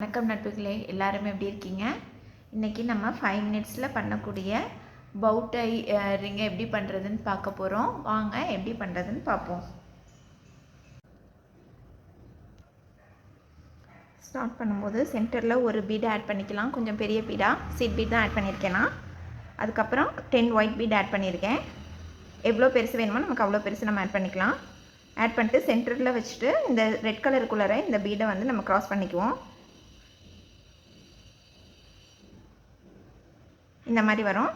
வணக்கம் நட்புகளே, எல்லாருமே எப்படி இருக்கீங்க? இன்றைக்கி நம்ம 5 மினிட்ஸில் பண்ணக்கூடிய பவுட்டை ரிங்கை எப்படி பண்ணுறதுன்னு பார்க்க போகிறோம். வாங்க எப்படி பண்ணுறதுன்னு பார்ப்போம். ஸ்டார்ட் பண்ணும்போது சென்டரில் ஒரு பீடை ஆட் பண்ணிக்கலாம். கொஞ்சம் பெரிய பீடாக சீட் பீட் தான் ஆட் பண்ணியிருக்கேன்னா. அதுக்கப்புறம் 10 ஒயிட் பீட் ஆட் பண்ணியிருக்கேன். எவ்வளோ பெருசு வேணுமோ நமக்கு அவ்வளோ பெருசு நம்ம ஆட் பண்ணிக்கலாம். ஆட் பண்ணிட்டு சென்டரில் வச்சுட்டு இந்த ரெட் கலருக்குள்ளே இந்த பீடை வந்து நம்ம க்ராஸ் பண்ணிக்குவோம். இந்த மாதிரி வரும்.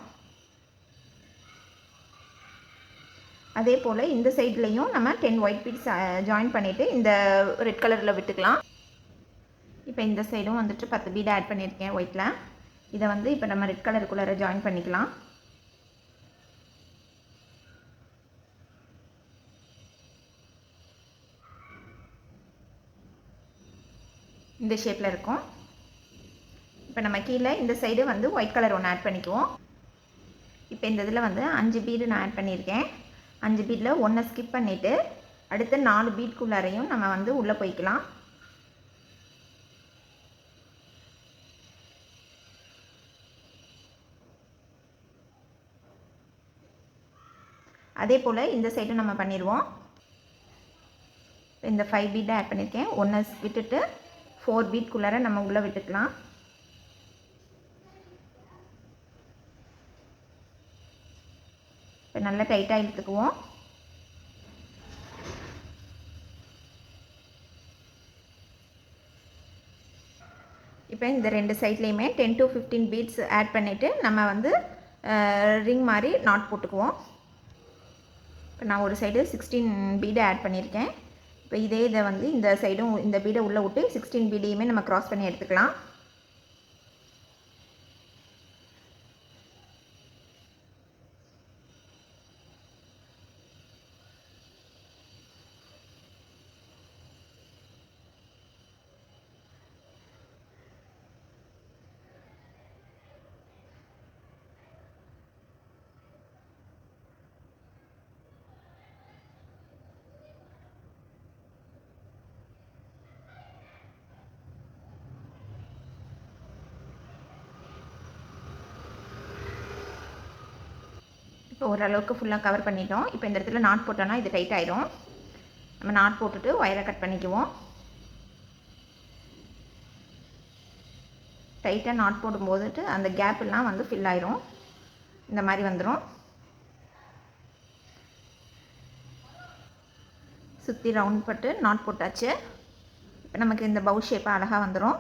அதே போல் இந்த சைட்லேயும் நம்ம 10 ஒயிட் பீட்ஸ் ஜாயின் பண்ணிவிட்டு இந்த ரெட் கலரில் விட்டுக்கலாம். இப்போ இந்த சைடும் வந்துட்டு 10 பீடை ஆட் பண்ணியிருக்கேன் ஒயிட்டில். இதை வந்து இப்போ நம்ம ரெட் கலருக்குள்ளே ஜாயின் பண்ணிக்கலாம். இந்த ஷேப்பில் இருக்கும். இப்போ நம்ம கீழே இந்த சைடு வந்து ஒயிட் கலர் ஒன்று ஆட் பண்ணிக்குவோம். இப்போ இந்த இதில் வந்து 5 பீடு நான் ஆட் பண்ணியிருக்கேன். 5 பீடில் 1 ஸ்கிப் பண்ணிவிட்டு அடுத்த 4 பீட்குள்ளாரையும் நம்ம வந்து உள்ளே போய்க்கலாம். அதே போல் இந்த சைடும் நம்ம பண்ணிடுவோம். இந்த 5 பீடை ஆட் பண்ணியிருக்கேன். 1 விட்டுட்டு 4 பீட்குள்ளார நம்ம உள்ளே விட்டுக்கலாம். இப்போ நல்லா டைட்டாக இழுத்துக்குவோம். இப்போ இந்த ரெண்டு சைட்லேயுமே 10 to 15 பீட்ஸ் ஆட் பண்ணிவிட்டு நம்ம வந்து ரிங் மாதிரி நாட் போட்டுக்குவோம். இப்போ நான் ஒரு சைடு 16 பீடை ஆட் பண்ணியிருக்கேன். இப்போ இதை வந்து இந்த சைடும் இந்த பீடை உள்ளே விட்டு 16 பீடையுமே நம்ம க்ராஸ் பண்ணி எடுத்துக்கலாம். இப்போ ஓரளவுக்கு ஃபுல்லாக கவர் பண்ணிட்டோம். இப்போ இந்த இடத்துல நாட் போட்டோன்னா இது டைட் ஆயிரும். நம்ம நாட் போட்டுட்டு ஒயரை கட் பண்ணிக்குவோம். டைட்டாக நாட் போடும்போதுட்டு அந்த கேப்பெல்லாம் வந்து ஃபில் ஆயிரும். இந்த மாதிரி வந்துடும். சுற்றி ரவுண்ட் போட்டு நாட் போட்டாச்சு. இப்போ நமக்கு இந்த பவு ஷேப்பாக அழகாக வந்துடும்.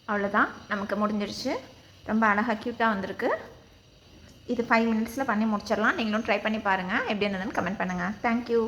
அவ்வளோதான், நமக்கு முடிஞ்சிடுச்சு. ரொம்ப அழகாக க்யூட்டாக வந்திருக்கு. இது 5 மினிட்ஸில் பண்ணி முடிச்சிடலாம். நீங்களும் ட்ரை பண்ணி பாருங்கள். எப்படி இருந்ததுன்னு கமெண்ட் பண்ணுங்கள். தேங்க்யூ.